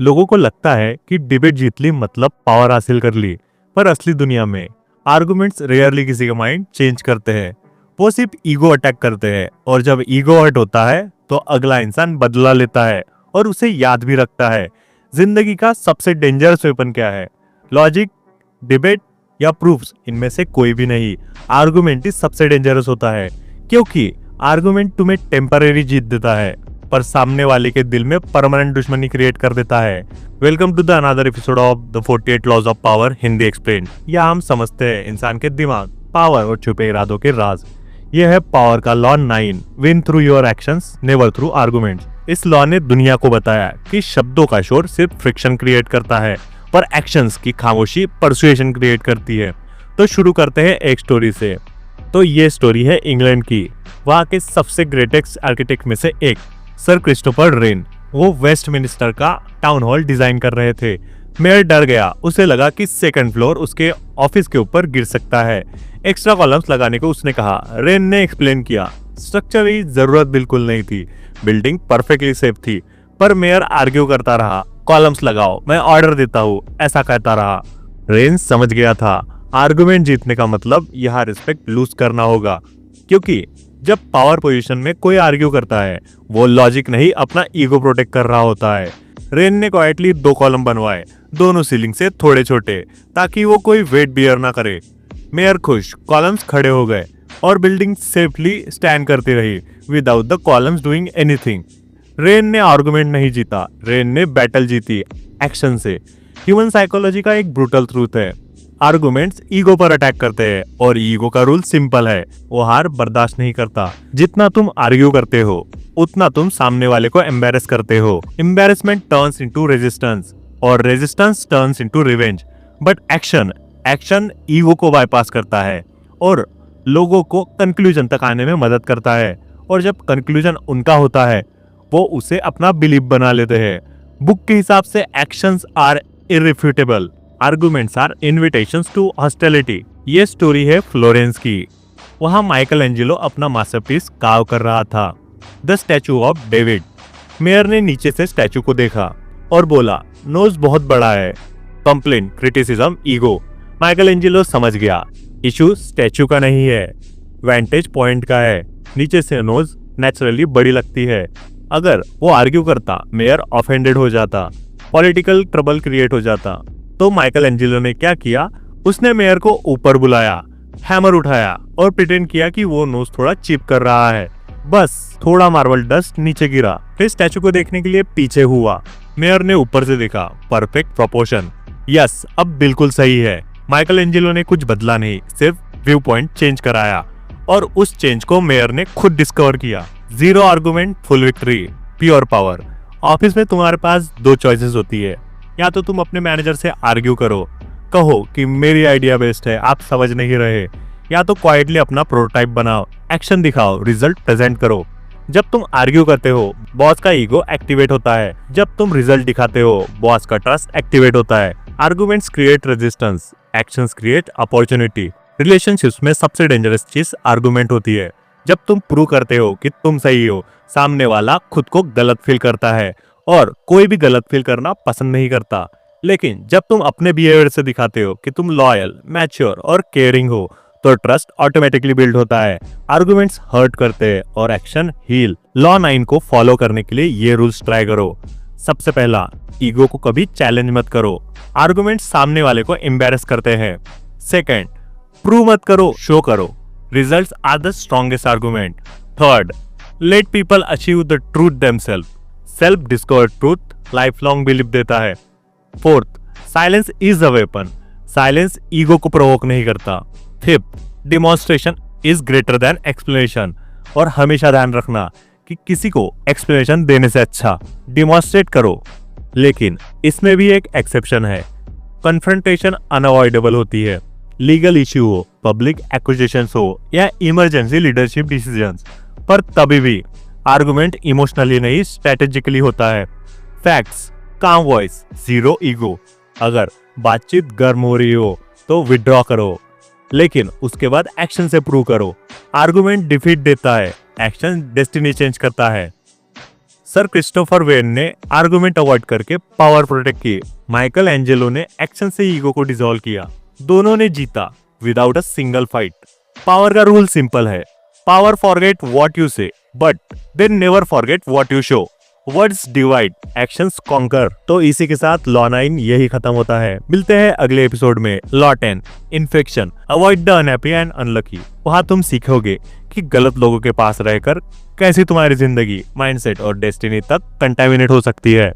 लोगों को लगता है कि डिबेट जीत ली मतलब पावर हासिल कर ली, पर असली दुनिया में आर्गुमेंट्स रेयरली किसी का माइंड चेंज करते हैं। वो सिर्फ ईगो अटैक करते हैं, और जब ईगो हर्ट होता है तो अगला इंसान बदला लेता है और उसे याद भी रखता है। जिंदगी का सबसे डेंजरस वेपन क्या है? लॉजिक, डिबेट या प्रूफ्स? इनमें से कोई भी नहीं। आर्गुमेंट ही सबसे डेंजरस होता है, क्योंकि आर्गुमेंट तुम्हें टेम्पररी जीत देता है पर सामने वाले के दिल में परमानेंट दुश्मनी क्रिएट कर देता है। Welcome to the another episode of the 48 laws of power Hindi explain. यहाँ हम समझते हैं इंसान के दिमाग, पावर और छुपे इरादों के राज। यह है पावर का law 9, win through your actions never through arguments. इस लॉ ने दुनिया को बताया कि शब्दों का शोर सिर्फ फ्रिक्शन क्रिएट करता है, पर एक्शंस की खामोशी परसुएशन क्रिएट करती है। तो शुरू करते हैं एक स्टोरी से। तो ये स्टोरी है इंग्लैंड की। वहाँ के सबसे ग्रेटेस्ट आर्किटेक्ट में से एक सर क्रिस्टोफर रेन। वो वेस्टमिनिस्टर का टाउन हॉल डिजाइन कर रहे थे। मेयर डर गया, उसे लगा कि सेकंड फ्लोर उसके ऑफिस के ऊपर गिर सकता है। एक्स्ट्रा कॉलम्स लगाने को उसने कहा। रेन ने एक्सप्लेन किया, स्ट्रक्चर की जरूरत बिल्कुल नहीं थी, बिल्डिंग परफेक्टली सेफ थी। पर मेयर आर्ग्यू करता रहा, कॉलम्स लगाओ, मैं ऑर्डर देता हूँ, ऐसा कहता रहा। रेन समझ गया था आर्गुमेंट जीतने का मतलब यहाँ रिस्पेक्ट लूज करना होगा, क्योंकि जब पावर पोजीशन में कोई आर्ग्यू करता है वो लॉजिक नहीं अपना ईगो प्रोटेक्ट कर रहा होता है। रेन ने क्वाइटली 2 कॉलम बनवाए, दोनों सीलिंग से थोड़े छोटे, ताकि वो कोई वेट बियर ना करे। मेयर खुश, कॉलम्स खड़े हो गए और बिल्डिंग सेफली स्टैंड करती रही without the columns doing anything. Rain ने आर्गुमेंट नहीं जीता, रेन ने बैटल जीती एक्शन से। ह्यूमन साइकोलॉजी का एक ब्रूटल ट्रूथ है, आर्गुमेंट्स ईगो पर अटैक करते हैं और ईगो का रूल सिंपल है, वो हार बर्दाश्त नहीं करता। जितना तुम आर्ग्यू करते हो उतना तुम सामने वाले को एम्बैरेस करते हो। एम्बैरेसमेंट टर्न्स इनटू रेजिस्टेंस और resistance turns into revenge. But action ego को बाईपास करता है और लोगों को कंक्लूजन तक आने में मदद करता है, और जब कंक्लूजन उनका होता है वो उसे अपना बिलीफ बना लेते हैं। बुक के हिसाब से actions are irrefutable, arguments are invitations to hostility. ये स्टोरी है फ्लोरेंस की। वहाँ माइकल एंजेलो अपना मास्टरपीस कार्व कर रहा था, the statue of David. Mayor ने नीचे से स्टैचू को देखा और बोला, नोज बहुत बड़ा है। Complain, criticism, ego. Michael Angelo समझ गया, इशू स्टैचू का नहीं है, वेंटेज पॉइंट का है। नीचे से नोज नेचुरली बड़ी लगती है। अगर वो आर्ग्यू करता, मेयर ऑफेंडेड हो जाता, पॉलिटिकल ट्रबल क्रिएट हो जाता। तो माइकल एंजेलो ने क्या किया, उसने मेयर को ऊपर बुलाया, हैमर उठाया और प्रिटेंड किया कि वो नोज थोड़ा चिप कर रहा है। बस थोड़ा मार्बल डस्ट नीचे गिरा, फिर स्टैचू को देखने के लिए पीछे हुआ। मेयर ने ऊपर से देखा, परफेक्ट प्रोपोर्शन, यस अब बिल्कुल सही है। माइकल एंजेलो ने कुछ बदला नहीं, सिर्फ व्यू पॉइंट चेंज कराया, और उस चेंज को मेयर ने खुद डिस्कवर किया। 0 argument, full victory, pure power. Office में तुम्हारे पास 2 चॉइसेस होती है, या तो तुम अपने मैनेजर से आर्ग्यू करो, कहो कि मेरी आइडिया बेस्ट है, आप समझ नहीं रहे, या तो क्वाइटली अपना प्रोटोटाइप बनाओ, एक्शन दिखाओ, रिजल्ट प्रेजेंट करो। जब तुम आर्ग्यू करते हो बॉस का ईगो एक्टिवेट होता है, जब तुम रिजल्ट दिखाते हो बॉस का ट्रस्ट एक्टिवेट होता है। Arguments create resistance, actions create opportunity. Relationships में सबसे डेंजरस चीज आर्गुमेंट होती है। जब तुम प्रूव करते हो कि तुम सही हो, सामने वाला खुद को गलत फील करता है, और कोई भी गलत फील करना पसंद नहीं करता। लेकिन जब तुम अपने बिहेवियर से दिखाते हो कि तुम लॉयल, मैच्योर और केयरिंग हो, तो ट्रस्ट ऑटोमेटिकली बिल्ड होता है। आर्गुमेंट्स हर्ट करते हैं और एक्शन हील। लॉ 9 को फॉलो करने के लिए ये रूल्स ट्राई करो। सबसे पहला, ईगो को कभी चैलेंज मत करो, आर्गुमेंट सामने वाले को एम्बैरेस करते हैं। सेकंड, प्रूव मत करो, शो करो, results are the strongest argument. Third, let people achieve the truth themselves, self discovered truth life long belief देता है। Fourth, silence is a weapon, silence ego को प्रोवोक नहीं करता। Fifth, demonstration is greater than explanation, और हमेशा ध्यान रखना कि किसी को एक्सप्लेनेशन देने से अच्छा डिमॉन्स्ट्रेट करो। लेकिन इसमें भी एक एक्सेप्शन है, कन्फ्रंटेशन अनअवॉइडेबल होती है, लीगल इश्यू हो, पब्लिक एक्विजिशंस हो या इमरजेंसी लीडरशिप डिसीजंस, पर तभी भी आर्गुमेंट इमोशनली नहीं स्ट्रेटेजिकली होता है। फैक्ट्स, काम वॉइस, 0 ईगो। अगर बातचीत गर्म हो रही हो तो विड्रॉ करो, लेकिन उसके बाद एक्शन से प्रूव करो। आर्गुमेंट डिफीट देता है, एक्शन डेस्टिनी चेंज करता है। सर क्रिस्टोफर वेन ने आर्गुमेंट अवॉइड करके पावर प्रोटेक्ट किए। माइकल एंजेलो ने एक्शन से ईगो को डिसॉल्व किया। दोनों ने जीता without a single fight. Power का रूल सिंपल है, power forget what you say but then never forget what you show. Words divide, actions conquer. तो इसी के साथ लॉ 9 यही खत्म होता है। मिलते हैं अगले एपिसोड में। Law 10 infection, avoid the unhappy and unlucky. वहां तुम सीखोगे कि गलत लोगों के पास रहकर कैसे तुम्हारी जिंदगी, माइंडसेट और डेस्टिनी तक कंटामिनेट हो सकती है।